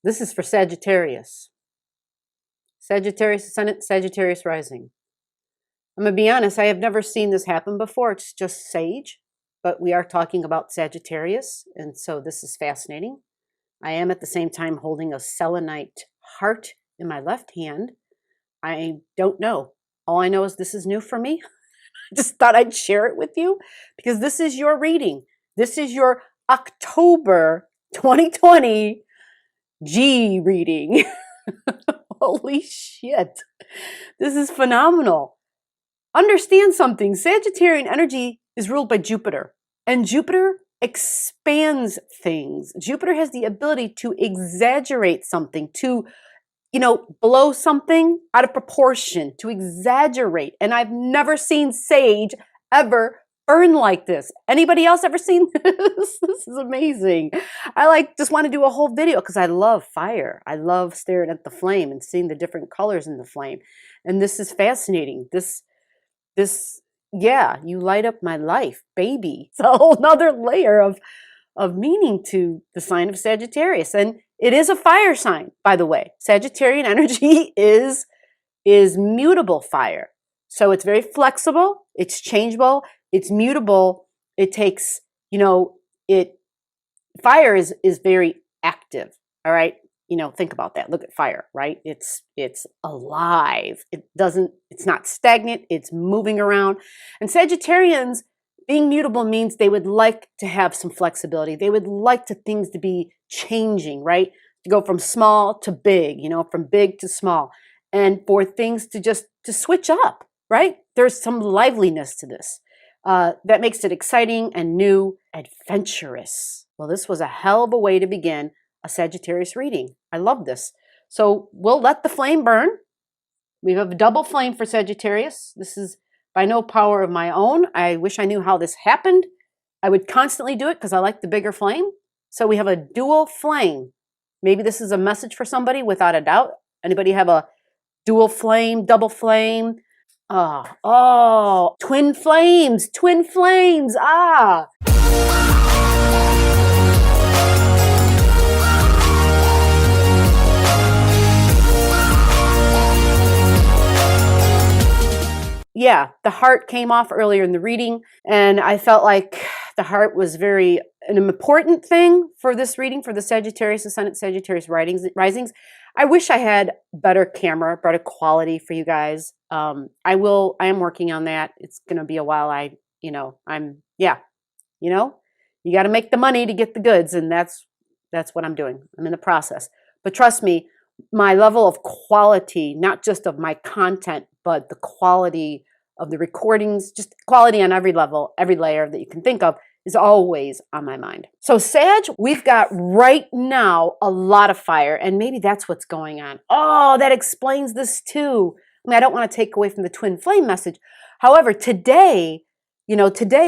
This is for Sagittarius. Sagittarius Ascendant, Sagittarius Rising. I'm going to be honest, I have never seen this happen before. It's just Sage, but we are talking about Sagittarius, and so this is fascinating. I am at the same time holding a selenite heart in my left hand. I don't know. All I know is this is new for me. I just thought I'd share it with you because this is your reading. This is your October 2020 G reading. Holy shit. This is phenomenal. Understand something. Sagittarian energy is ruled by Jupiter, and Jupiter expands things. Jupiter has the ability to exaggerate something, to, blow something out of proportion, to exaggerate. And I've never seen Sage ever burn like this. Anybody else ever seen this? This is amazing. I just want to do a whole video because I love fire. I love staring at the flame and seeing the different colors in the flame. And this is fascinating. Yeah, you light up my life, baby. It's a whole nother layer of meaning to the sign of Sagittarius. And it is a fire sign, by the way. Sagittarian energy is mutable fire. So it's very flexible, it's changeable, it's mutable. It takes, fire is very active. All right. Think about that. Look at fire, right? It's alive. It's not stagnant. It's moving around. And Sagittarians being mutable means they would like to have some flexibility. They would like things to be changing, right? To go from small to big, from big to small, and for things to switch up, right? There's some liveliness to this. That makes it exciting and new, adventurous. Well, this was a hell of a way to begin a Sagittarius reading. I love this. So we'll let the flame burn. We have a double flame for Sagittarius. This is by no power of my own. I wish I knew how this happened. I would constantly do it because I like the bigger flame. So we have a dual flame. Maybe this is a message for somebody without a doubt. Anybody have a dual flame, double flame? Twin flames, ah. Yeah, the heart came off earlier in the reading, and I felt like the heart was an important thing for this reading, for the Sagittarius Ascendant, Sagittarius risings. I wish I had better camera, better quality for you guys. I am working on that. It's going to be a while. You got to make the money to get the goods, and that's what I'm doing. I'm in the process. But trust me, my level of quality, not just of my content, but the quality of the recordings, just quality on every level, every layer that you can think of, is always on my mind. So Sag, we've got right now a lot of fire, and maybe that's what's going on. Oh, that explains this too. I don't want to take away from the twin flame message. However, today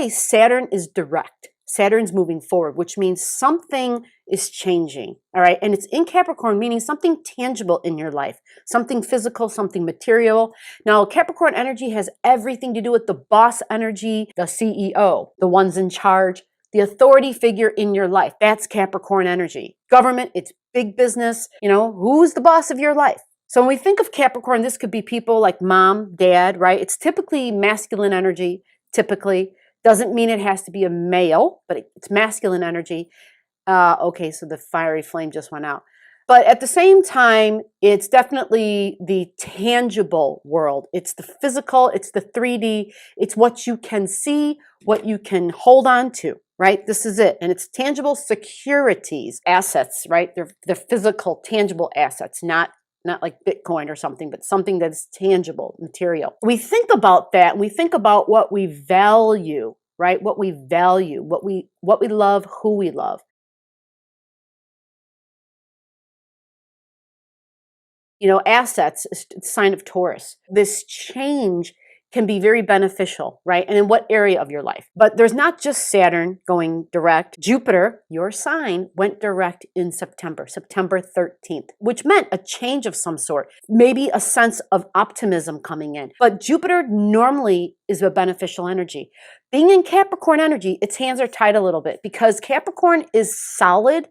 Saturn is direct. Saturn's moving forward, which means something is changing, all right? And it's in Capricorn, meaning something tangible in your life, something physical, something material. Now, Capricorn energy has everything to do with the boss energy, the CEO, the ones in charge, the authority figure in your life. That's Capricorn energy. Government, it's big business. Who's the boss of your life? So when we think of Capricorn, this could be people like mom, dad, right? It's typically masculine energy, typically. Doesn't mean it has to be a male, but it's masculine energy. Okay, so the fiery flame just went out. But at the same time, it's definitely the tangible world. It's the physical, it's the 3D, it's what you can see, what you can hold on to, right? This is it. And it's tangible securities, assets, right? They're physical, tangible assets, not like Bitcoin or something, but something that's tangible, material. We think about that, and we think about what we value, right? What we value, what we love, who we love. Assets is the sign of Taurus. This change can be very beneficial, right? And in what area of your life? But there's not just Saturn going direct. Jupiter, your sign, went direct in September 13th, which meant a change of some sort, maybe a sense of optimism coming in. But Jupiter normally is a beneficial energy. Being in Capricorn energy, its hands are tied a little bit because Capricorn is solid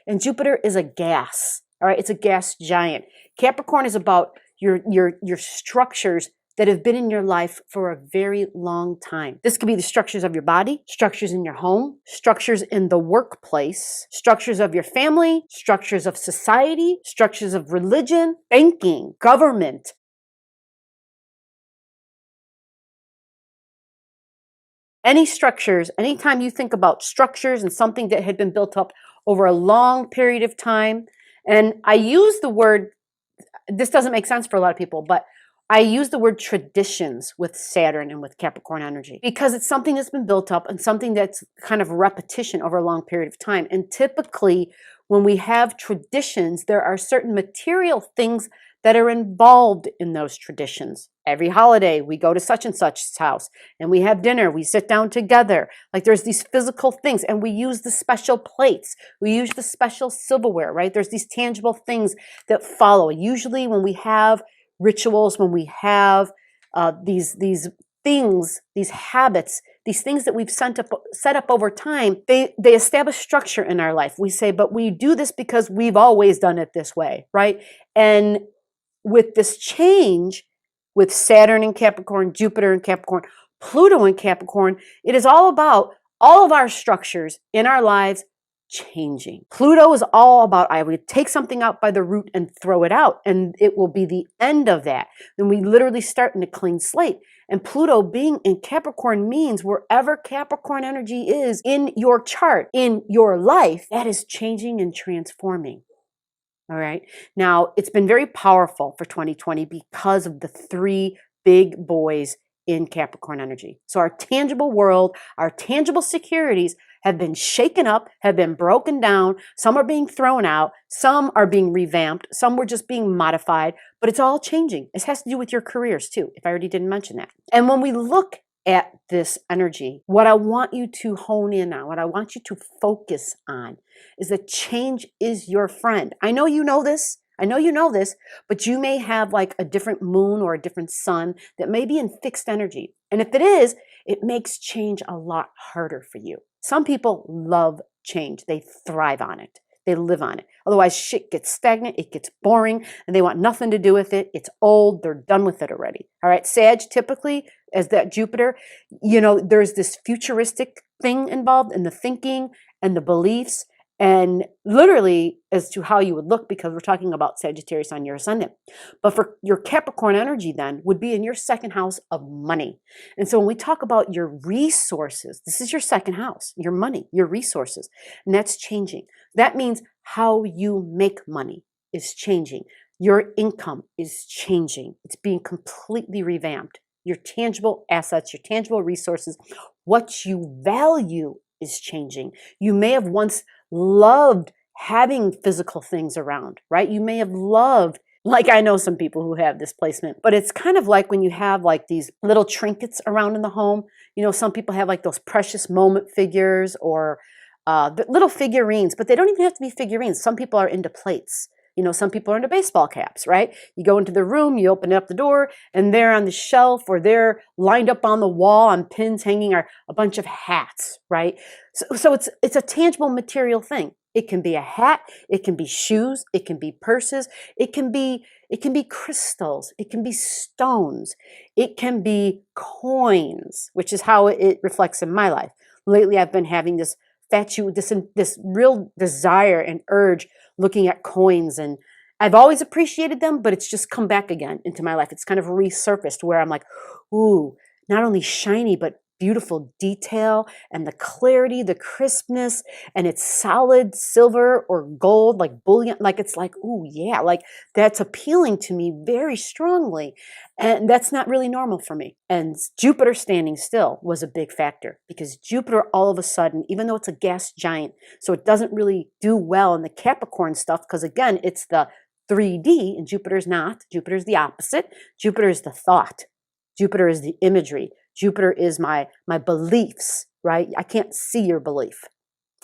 and Jupiter is a gas. All right, it's a gas giant. Capricorn is about your structures that have been in your life for a very long time. This could be the structures of your body, structures in your home, structures in the workplace, structures of your family, structures of society, structures of religion, banking, government. Any structures, anytime you think about structures and something that had been built up over a long period of time, and I use the word, this doesn't make sense for a lot of people, but I use the word traditions with Saturn and with Capricorn energy because it's something that's been built up and something that's kind of repetition over a long period of time. And typically, when we have traditions, there are certain material things that are involved in those traditions. Every holiday, we go to such and such's house and we have dinner, we sit down together. Like there's these physical things and we use the special plates, we use the special silverware, right? There's these tangible things that follow. Usually when we have rituals, when we have these things, these habits, these things that we've set up over time, they establish structure in our life. We say, but we do this because we've always done it this way, right? And with this change, with Saturn in Capricorn, Jupiter in Capricorn, Pluto in Capricorn, it is all about all of our structures in our lives changing. Pluto is all about, I would take something out by the root and throw it out, and it will be the end of that. Then we literally start in a clean slate. And Pluto being in Capricorn means wherever Capricorn energy is in your chart, in your life, that is changing and transforming. All right. Now, it's been very powerful for 2020 because of the three big boys in Capricorn energy. So our tangible world, our tangible securities have been shaken up, have been broken down. Some are being thrown out. Some are being revamped. Some were just being modified, but it's all changing. It has to do with your careers too, if I already didn't mention that. And when we look at this energy, what I want you to hone in on, what I want you to focus on is that change is your friend. I know you know this. I know you know this, but you may have like a different moon or a different sun that may be in fixed energy. And if it is, it makes change a lot harder for you. Some people love change. They thrive on it. They live on it. Otherwise, shit gets stagnant, it gets boring, and they want nothing to do with it. It's old, they're done with it already. All right, Sag, typically, as that Jupiter, you know, there's this futuristic thing involved in the thinking and the beliefs, and literally as to how you would look, because we're talking about Sagittarius on your ascendant. But for your Capricorn energy then would be in your second house of money. And so when we talk about your resources, this is your second house, your money, your resources, and that's changing. That means how you make money is changing. Your income is changing. It's being completely revamped. Your tangible assets, your tangible resources, what you value is changing. You may have once loved having physical things around, right? You may have loved, like I know some people who have this placement, but it's kind of like when you have like these little trinkets around in the home. You know, some people have like those precious moment figures or little figurines, but they don't even have to be figurines. Some people are into plates. You know, some people are into baseball caps, right? You go into the room, you open up the door, and there on the shelf or there lined up on the wall on pins hanging are a bunch of hats, right? So it's a tangible material thing. It can be a hat, it can be shoes, it can be purses, it can be crystals, it can be stones, it can be coins, which is how it reflects in my life. Lately, I've been having this this real desire and urge looking at coins, and I've always appreciated them, but it's just come back again into my life. It's kind of resurfaced where I'm like, ooh, not only shiny, but beautiful detail and the clarity, the crispness, and it's solid silver or gold, like bullion. Like it's like, ooh, yeah, like that's appealing to me very strongly. And that's not really normal for me. And Jupiter standing still was a big factor because Jupiter all of a sudden, even though it's a gas giant, so it doesn't really do well in the Capricorn stuff because again, it's the 3D and Jupiter's not. Jupiter's the opposite. Jupiter is the thought. Jupiter is the imagery. Jupiter is my beliefs, right? I can't see your belief,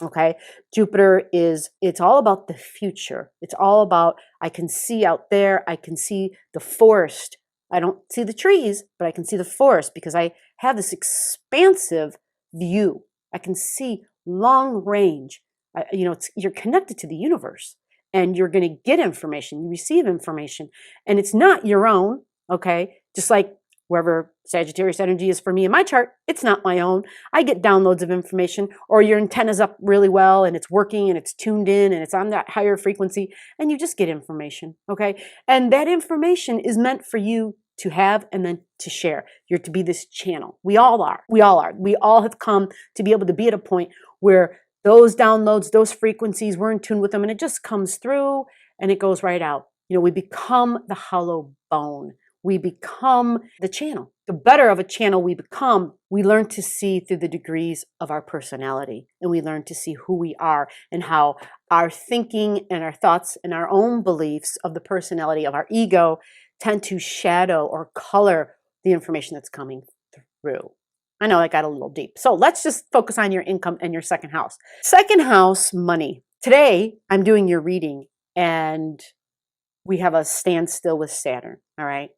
okay? Jupiter it's all about the future. It's all about, I can see out there, I can see the forest. I don't see the trees, but I can see the forest because I have this expansive view. I can see long range. You're connected to the universe. and you're going to get information. You receive information, and it's not your own, okay? Just like wherever Sagittarius energy is for me in my chart, it's not my own. I get downloads of information, or your antenna's up really well and it's working and it's tuned in and it's on that higher frequency, and you just get information, okay? And that information is meant for you to have and then to share. You're to be this channel. We all are. We all are. We all have come to be able to be at a point where those downloads, those frequencies, we're in tune with them, and it just comes through and it goes right out. You know, we become the hollow bone. We become the channel. The better of a channel we become, we learn to see through the degrees of our personality, and we learn to see who we are and how our thinking and our thoughts and our own beliefs of the personality of our ego tend to shadow or color the information that's coming through. I know I got a little deep. So let's just focus on your income and your second house. Second house, money. Today, I'm doing your reading, and we have a standstill with Saturn, all right?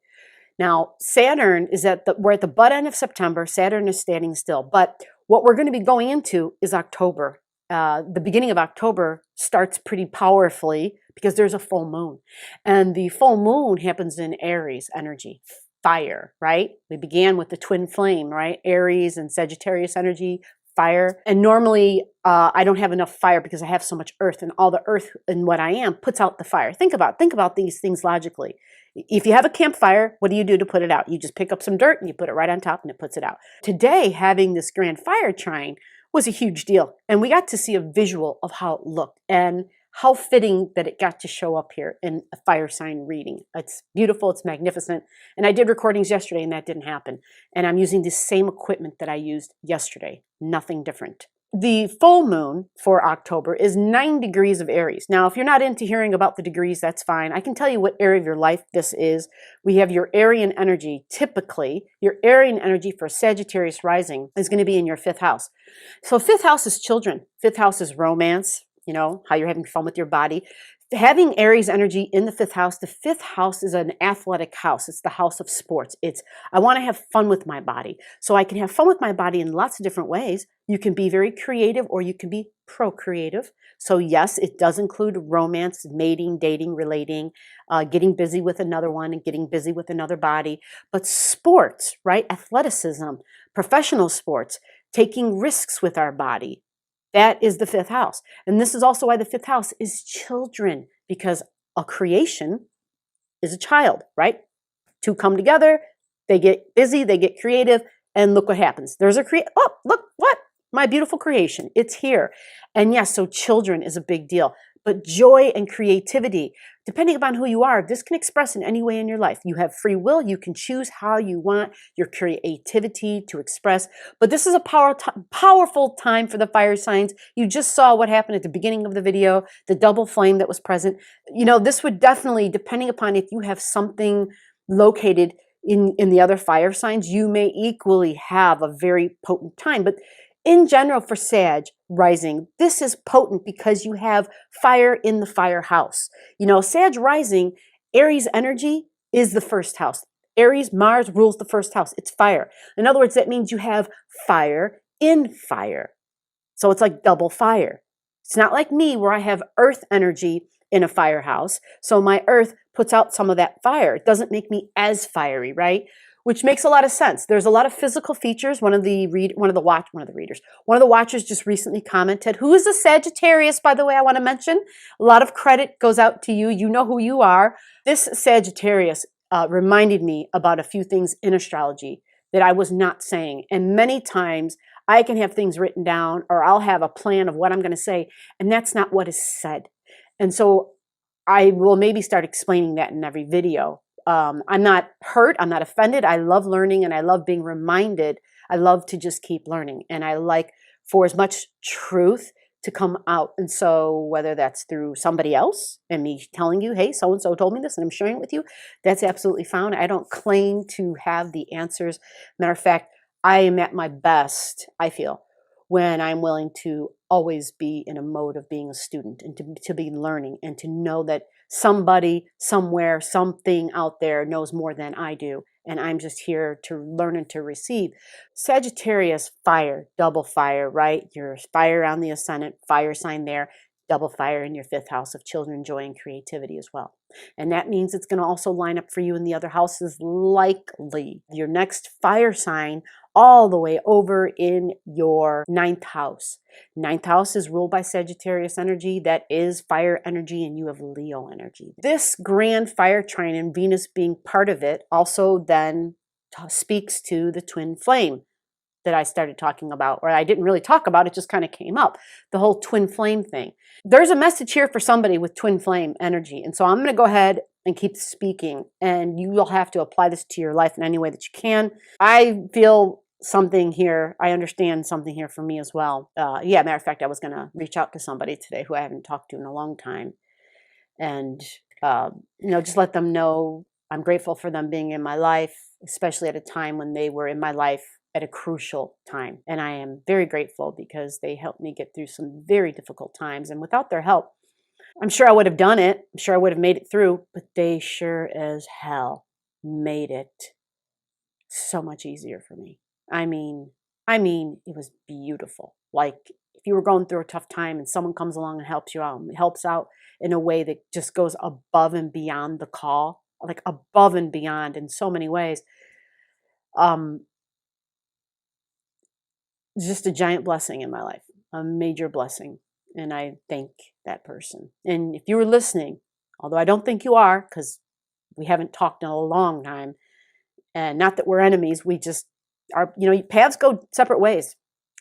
Now, Saturn is we're at the butt end of September. Saturn is standing still. But what we're going to be going into is October. The beginning of October starts pretty powerfully because there's a full moon. And the full moon happens in Aries energy, fire, right? We began with the twin flame, right? Aries and Sagittarius energy, fire. And normally I don't have enough fire because I have so much earth, and all the earth in what I am puts out the fire. Think about these things logically. If you have a campfire, what do you do to put it out? You just pick up some dirt and you put it right on top and it puts it out. Today, having this grand fire trine was a huge deal. And we got to see a visual of how it looked and how fitting that it got to show up here in a fire sign reading. It's beautiful, it's magnificent. And I did recordings yesterday and that didn't happen. And I'm using the same equipment that I used yesterday, nothing different. The full moon for October is 9 degrees of Aries. Now, if you're not into hearing about the degrees, that's fine. I can tell you what area of your life this is. We have your Aryan energy. Typically, your Aryan energy for Sagittarius rising is going to be in your 5th house. So 5th house is children. 5th house is romance, you know, how you're having fun with your body. Having Aries energy in the 5th house, the 5th house is an athletic house. It's the house of sports. I want to have fun with my body. So I can have fun with my body in lots of different ways. You can be very creative or you can be procreative. So yes, it does include romance, mating, dating, relating, getting busy with another one and getting busy with another body. But sports, right? Athleticism, professional sports, taking risks with our body. That is the 5th house. And this is also why the 5th house is children, because a creation is a child, right? Two come together, they get busy, they get creative, and look what happens. There's a oh, look, what? My beautiful creation. It's here. And yes, so children is a big deal. But joy and creativity, depending upon who you are, this can express in any way in your life. You have free will. You can choose how you want your creativity to express. But this is a powerful time for the fire signs. You just saw what happened at the beginning of the video, the double flame that was present. You know, this would definitely, depending upon if you have something located in the other fire signs, you may equally have a very potent time. But in general, for Sag rising, this is potent because you have fire in the fire house. You know, Sag rising, Aries energy is the 1st house. Aries, Mars rules the 1st house. It's fire. In other words, that means you have fire in fire. So it's like double fire. It's not like me where I have earth energy in a fire house. So my earth puts out some of that fire. It doesn't make me as fiery, right? Which makes a lot of sense. There's a lot of physical features. One of the watchers just recently commented, who is a Sagittarius, by the way, I want to mention. A lot of credit goes out to you. You know who you are. This Sagittarius reminded me about a few things in astrology that I was not saying. And many times I can have things written down or I'll have a plan of what I'm going to say, and that's not what is said. And so I will maybe start explaining that in every video. I'm not hurt. I'm not offended. I love learning and I love being reminded. I love to just keep learning. And I like for as much truth to come out. And so whether that's through somebody else and me telling you, hey, so-and-so told me this and I'm sharing it with you, that's absolutely fine. I don't claim to have the answers. Matter of fact, I am at my best, I feel, when I'm willing to always be in a mode of being a student and to be learning and to know that somebody, somewhere, something out there knows more than I do. And I'm just here to learn and to receive. Sagittarius, fire, double fire, right? Your fire on the ascendant, fire sign there. Double fire in your 5th house of children, joy, and creativity as well. And that means it's going to also line up for you in the other houses, likely your next fire sign all the way over in your 9th house. 9th house is ruled by Sagittarius energy. That is fire energy, and you have Leo energy. This grand fire trine and Venus being part of it also then speaks to the twin flame that I started talking about, or I didn't really talk about, it just kind of came up, the whole twin flame thing. There's a message here for somebody with twin flame energy. And so I'm going to go ahead and keep speaking, and you will have to apply this to your life in any way that you can. I feel something here. I understand something here for me as well. Yeah, matter of fact, I was going to reach out to somebody today who I haven't talked to in a long time. And, just let them know I'm grateful for them being in my life, especially at a time when they were in my life at a crucial time. And I am very grateful because they helped me get through some very difficult times. And without their help, I'm sure I would have done it. I'm sure I would have made it through, but they sure as hell made it so much easier for me. I mean, it was beautiful. Like if you were going through a tough time and someone comes along and helps you out, helps out in a way that just goes above and beyond the call, like above and beyond in so many ways. Just a giant blessing in my life, a major blessing. And I thank that person. And if you were listening, although I don't think you are, because we haven't talked in a long time, and not that we're enemies, we just are, paths go separate ways.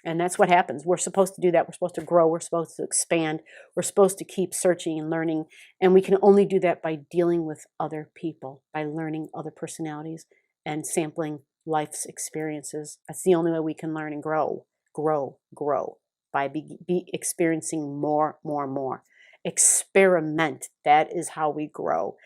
And that's what happens. We're supposed to do that. We're supposed to grow. We're supposed to expand. We're supposed to keep searching and learning. And we can only do that by dealing with other people, by learning other personalities and sampling life's experiences. That's the only way we can learn and grow, by be experiencing more. Experiment. That is how we grow.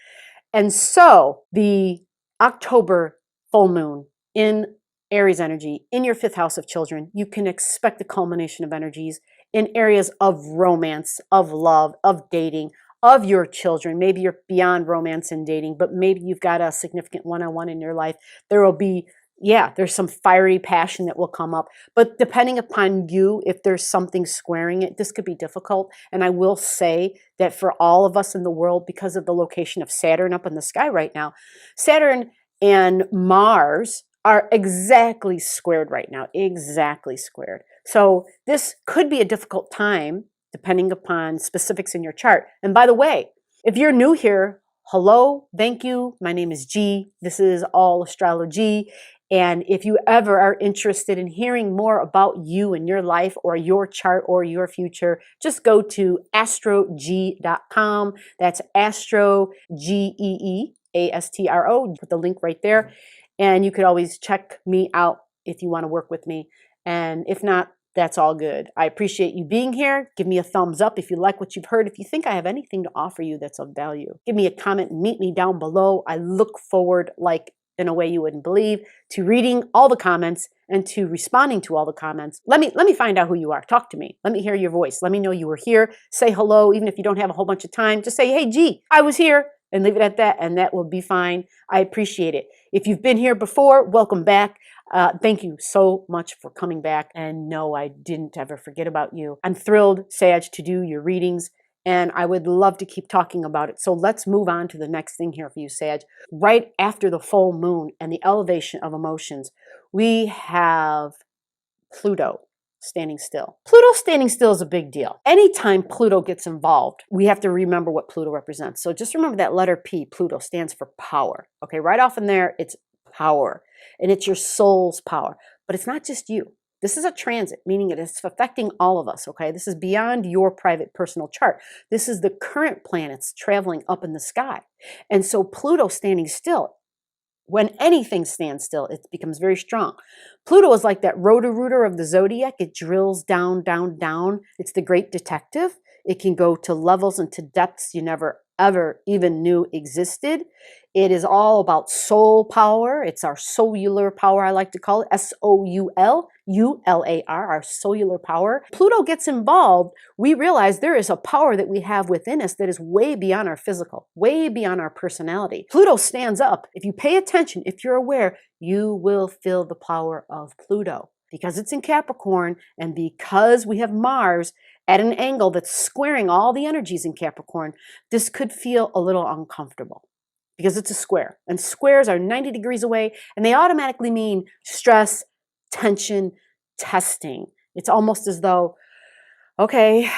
And so the October full moon in Aries energy in your 5th house of children, you can expect the culmination of energies in areas of romance, of love, of dating, of your children. Maybe you're beyond romance and dating, but maybe you've got a significant one-on-one in your life. There will be, there's some fiery passion that will come up. But depending upon you, if there's something squaring it, this could be difficult. And I will say that for all of us in the world, because of the location of Saturn up in the sky right now, Saturn and Mars are exactly squared right now, exactly squared. So this could be a difficult time depending upon specifics in your chart. And by the way, if you're new here, hello, thank you. My name is G. This is Allastrology. And if you ever are interested in hearing more about you and your life or your chart or your future, just go to astrog.com. That's astrogee, ASTRO. Put the link right there. And you could always check me out if you want to work with me. And if not, that's all good. I appreciate you being here. Give me a thumbs up if you like what you've heard. If you think I have anything to offer you that's of value, give me a comment and meet me down below. I look forward, like in a way you wouldn't believe, to reading all the comments and to responding to all the comments. Let me find out who you are. Talk to me. Let me hear your voice. Let me know you were here. Say hello, even if you don't have a whole bunch of time. Just say, hey, G, I was here, and leave it at that, and that will be fine. I appreciate it. If you've been here before, welcome back. Thank you so much for coming back. And no, I didn't ever forget about you. I'm thrilled, Sag, to do your readings, and I would love to keep talking about it. So let's move on to the next thing here for you, Sag. Right after the full moon and the elevation of emotions, we have Pluto standing still. Pluto standing still is a big deal. Anytime Pluto gets involved, we have to remember what Pluto represents. So just remember that letter P, Pluto, stands for power. Okay, right off in there, it's power. And it's your soul's power. But it's not just you. This is a transit, meaning it is affecting all of us, okay? This is beyond your private personal chart. This is the current planets traveling up in the sky. And so Pluto standing still, when anything stands still, it becomes very strong. Pluto is like that rotor-rooter of the zodiac. It drills down, down, down. It's the great detective. It can go to levels and to depths you never, ever even knew existed. It is all about soul power. It's our cellular power, I like to call it, SOULULAR, our cellular power. Pluto gets involved, we realize there is a power that we have within us that is way beyond our physical, way beyond our personality. Pluto stands up. If you pay attention, if you're aware, you will feel the power of Pluto because it's in Capricorn and because we have Mars at an angle that's squaring all the energies in Capricorn, this could feel a little uncomfortable because it's a square. And squares are 90 degrees away, and they automatically mean stress, tension, testing. It's almost as though, okay,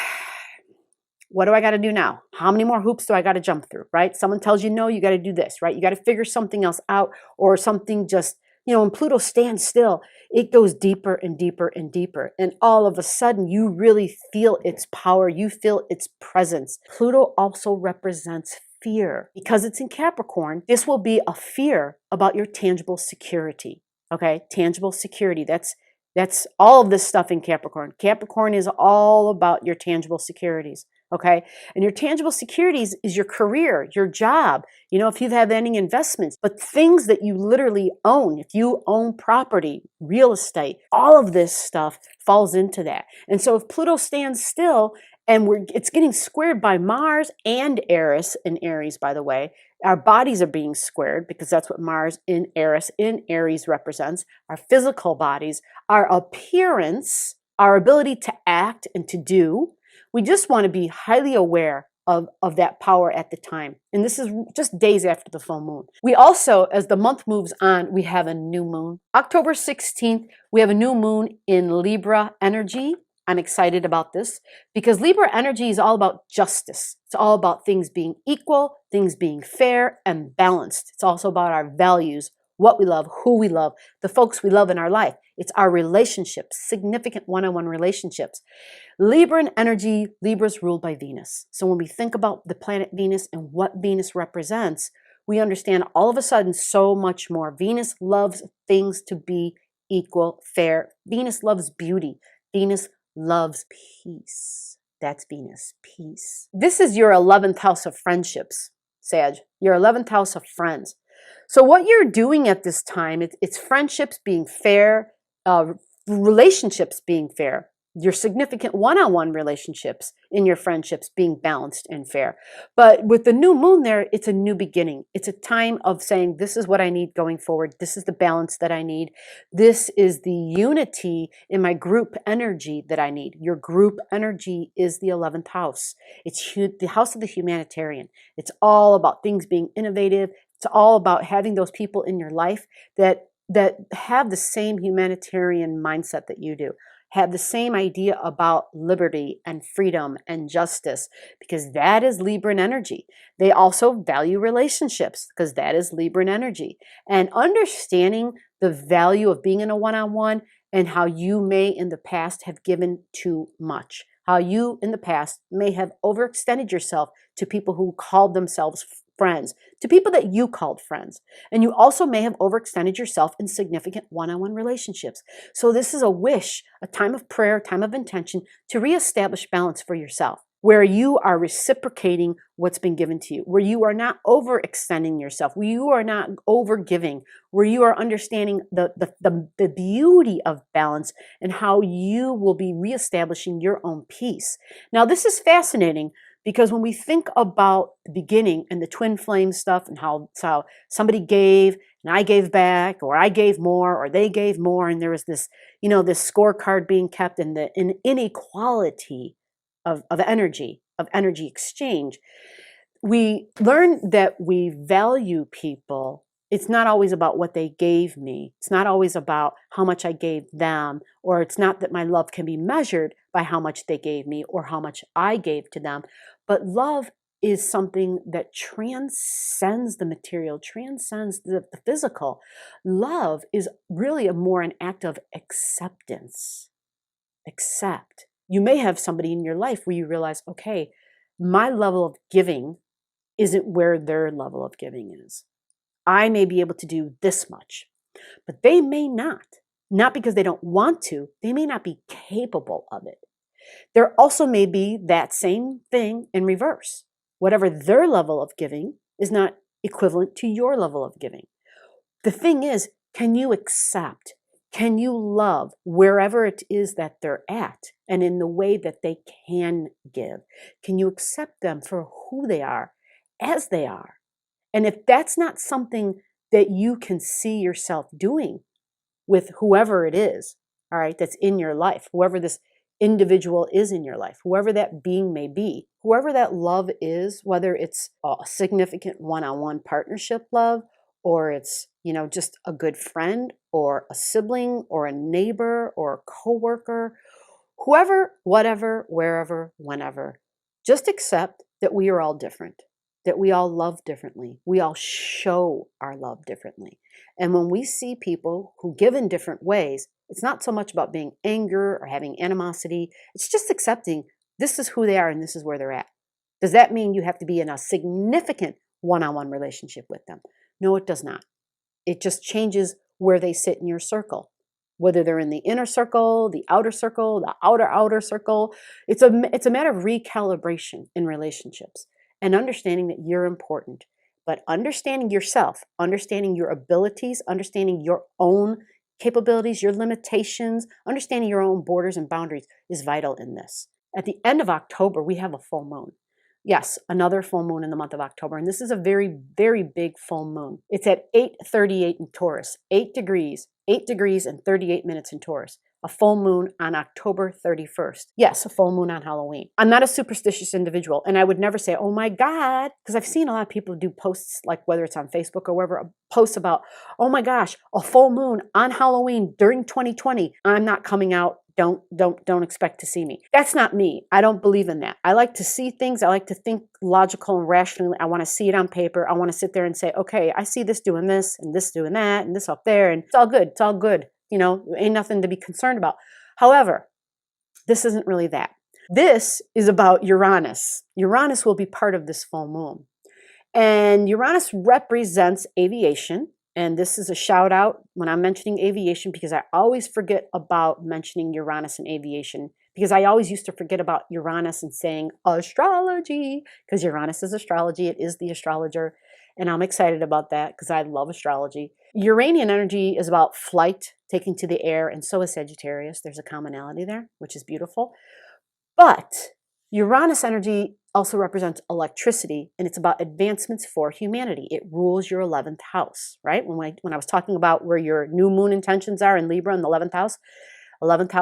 what do I got to do now? How many more hoops do I got to jump through, right? Someone tells you no, you got to do this, right? You got to figure something else out, or something just, when Pluto stands still, it goes deeper and deeper and deeper. And all of a sudden, you really feel its power. You feel its presence. Pluto also represents fear. Because it's in Capricorn, this will be a fear about your tangible security, okay? Tangible security. That's all of this stuff in Capricorn. Capricorn is all about your tangible securities, okay? And your tangible securities is your career, your job, if you have any investments, but things that you literally own. If you own property, real estate, all of this stuff falls into that. And so if Pluto stands still and it's getting squared by Mars and Eris, in Aries, by the way, our bodies are being squared because that's what Mars in Aries represents, our physical bodies, our appearance, our ability to act and to do. We just want to be highly aware of that power at the time. And this is just days after the full moon. We also, as the month moves on, we have a new moon. October 16th, we have a new moon in Libra energy. I'm excited about this because Libra energy is all about justice. It's all about things being equal, things being fair and balanced. It's also about our values, what we love, who we love, the folks we love in our life. It's our relationships, significant one-on-one relationships. Libran energy, Libra's ruled by Venus. So when we think about the planet Venus and what Venus represents, we understand all of a sudden so much more. Venus loves things to be equal, fair. Venus loves beauty. Venus loves peace. That's Venus, peace. This is your 11th house of friendships, Sag. Your 11th house of friends. So what you're doing at this time, it's friendships being fair, relationships being fair, your significant one-on-one relationships in your friendships being balanced and fair. But with the new moon there, it's a new beginning. It's a time of saying, this is what I need going forward. This is the balance that I need. This is the unity in my group energy that I need. Your group energy is the 11th house. It's the house of the humanitarian. It's all about things being innovative. It's all about having those people in your life that have the same humanitarian mindset that you do, have the same idea about liberty and freedom and justice, because that is Libran energy. They also value relationships because that is Libran energy. And understanding the value of being in a one-on-one and how you may in the past have given too much, how you in the past may have overextended yourself to people who called themselves friends, to people that you called friends. And you also may have overextended yourself in significant one-on-one relationships. So this is a wish, a time of prayer, time of intention to reestablish balance for yourself, where you are reciprocating what's been given to you, where you are not overextending yourself, where you are not overgiving, where you are understanding the beauty of balance and how you will be reestablishing your own peace. Now, this is fascinating because when we think about the beginning and the twin flame stuff and how somebody gave and I gave back, or I gave more, or they gave more, and there was this, this scorecard being kept and the inequality of energy exchange, we learn that we value people. It's not always about what they gave me. It's not always about how much I gave them, or it's not that my love can be measured by how much they gave me or how much I gave to them. But love is something that transcends the material, transcends the physical. Love is really an act of acceptance. Accept. You may have somebody in your life where you realize, okay, my level of giving isn't where their level of giving is. I may be able to do this much, but they may not. Not because they don't want to, they may not be capable of it. There also may be that same thing in reverse. Whatever their level of giving is not equivalent to your level of giving. The thing is, can you accept? Can you love wherever it is that they're at and in the way that they can give? Can you accept them for who they are, as they are? And if that's not something that you can see yourself doing with whoever it is, all right, that's in your life, whoever this individual is in your life, whoever that being may be, whoever that love is, whether it's a significant one-on-one partnership love, or it's, just a good friend or a sibling or a neighbor or a coworker, whoever, whatever, wherever, whenever, just accept that we are all different, that we all love differently. We all show our love differently. And when we see people who give in different ways, it's not so much about being anger or having animosity. It's just accepting this is who they are and this is where they're at. Does that mean you have to be in a significant one-on-one relationship with them? No, it does not. It just changes where they sit in your circle. Whether they're in the inner circle, the outer outer circle. It's a matter of recalibration in relationships and understanding that you're important. But understanding yourself, understanding your abilities, understanding your own capabilities, your limitations, understanding your own borders and boundaries is vital in this. At the end of October, we have a full moon. Yes, another full moon in the month of October. And this is a very, very big full moon. It's at 8:38 in Taurus, 8 degrees and 38 minutes in Taurus. A full moon on October 31st. Yes, a full moon on Halloween. I'm not a superstitious individual, and I would never say, oh my God, because I've seen a lot of people do posts, like whether it's on Facebook or wherever, posts about, oh my gosh, a full moon on Halloween during 2020. I'm not coming out. Don't expect to see me. That's not me. I don't believe in that. I like to see things. I like to think logical and rationally. I want to see it on paper. I want to sit there and say, okay, I see this doing this and this doing that and this up there, and it's all good. It's all good. Ain't nothing to be concerned about. However, this isn't really that. This is about Uranus. Uranus will be part of this full moon. And Uranus represents aviation. And this is a shout out when I'm mentioning aviation, because I always forget about mentioning Uranus and aviation, because I always used to forget about Uranus and saying astrology, because Uranus is astrology. It is the astrologer. And I'm excited about that because I love astrology. Uranian energy is about flight, taking to the air, and so is Sagittarius. There's a commonality there, which is beautiful. But Uranus energy also represents electricity, and it's about advancements for humanity. It rules your 11th house, right? When I was talking about where your new moon intentions are in Libra in the 11th house, 11th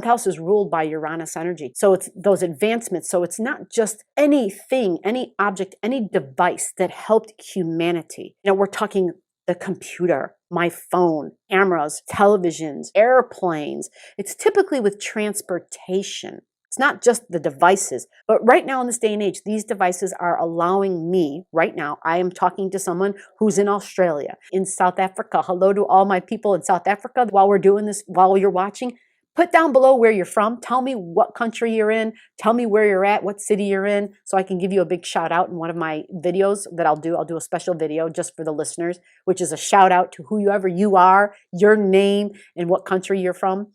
house is ruled by Uranus energy. So it's those advancements. So it's not just anything, any object, any device that helped humanity. We're talking the computer, my phone, cameras, televisions, airplanes. It's typically with transportation. It's not just the devices, but right now in this day and age, these devices are allowing me, right now, I am talking to someone who's in Australia, in South Africa. Hello to all my people in South Africa. While we're doing this, while you're watching, put down below where you're from. Tell me what country you're in. Tell me where you're at, what city you're in, so I can give you a big shout out in one of my videos that I'll do. I'll do a special video just for the listeners, which is a shout out to whoever you are, your name, and what country you're from.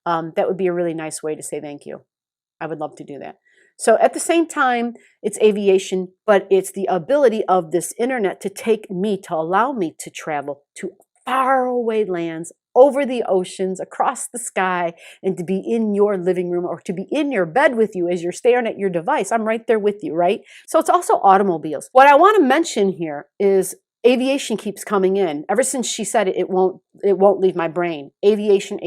That would be a really nice way to say thank you. I would love to do that. So at the same time, it's aviation, but it's the ability of this internet to allow me to travel to faraway lands, over the oceans, across the sky, and to be in your living room or to be in your bed with you as you're staring at your device. I'm right there with you, right? So it's also automobiles. What I want to mention here is aviation keeps coming in. Ever since she said it, it won't leave my brain. Aviation,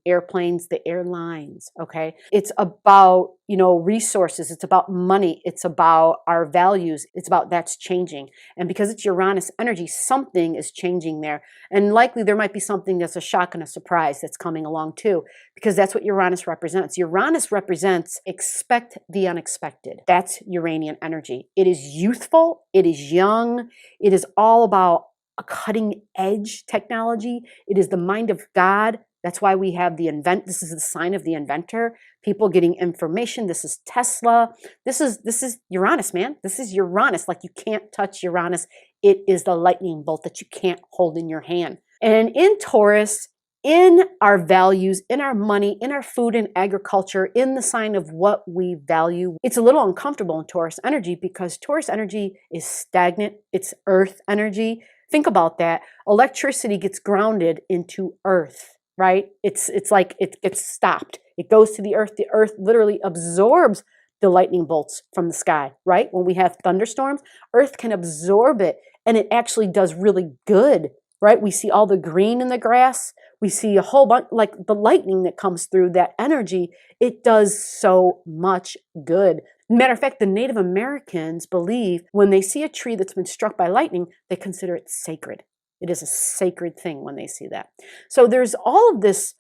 airplanes, the airlines, okay? It's about, resources. It's about money. It's about our values. It's about that's changing. And because it's Uranus energy, something is changing there. And likely there might be something that's a shock and a surprise that's coming along too, because that's what Uranus represents. Uranus represents expect the unexpected. That's Uranian energy. It is youthful. It is young. It is all about a cutting edge technology. It is the mind of God. That's why we have this is the sign of the inventor, people getting information. This is Tesla. This is Uranus, man. This is Uranus. Like, you can't touch Uranus. It is the lightning bolt that you can't hold in your hand. And in Taurus, in our values, in our money, in our food and agriculture, in the sign of what we value, it's a little uncomfortable in Taurus energy because Taurus energy is stagnant. It's earth energy. Think about that. Electricity gets grounded into earth, right? It's like it gets stopped. It goes to the earth. The earth literally absorbs the lightning bolts from the sky, right? When we have thunderstorms, earth can absorb it, and it actually does really good, right? We see all the green in the grass. We see a whole bunch, like the lightning that comes through, that energy. It does so much good. Matter of fact, the Native Americans believe when they see a tree that's been struck by lightning, they consider it sacred. It is a sacred thing when they see that. So there's all of this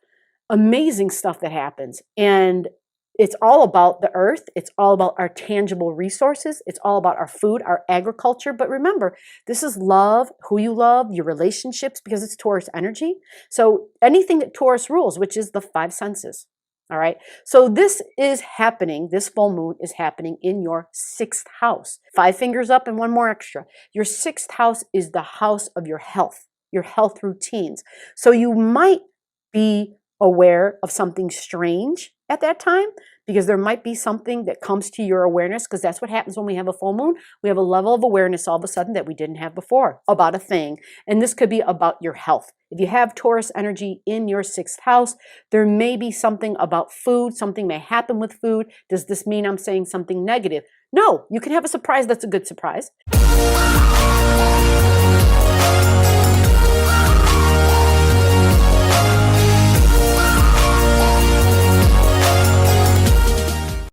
amazing stuff that happens. And it's all about the earth. It's all about our tangible resources. It's all about our food, our agriculture. But remember, this is love, who you love, your relationships, because it's Taurus energy. So anything that Taurus rules, which is the 5 senses. All right. So this is happening. This full moon is happening in your 6th house. 5 fingers up and 1 more extra. Your 6th house is the house of your health routines. So you might be aware of something strange at that time, because there might be something that comes to your awareness, because that's what happens when we have a full moon. We have a level of awareness all of a sudden that we didn't have before about a thing. And this could be about your health. If you have Taurus energy in your 6th house, there may be something about food. Something may happen with food. Does this mean I'm saying something negative? No, you can have a surprise that's a good surprise.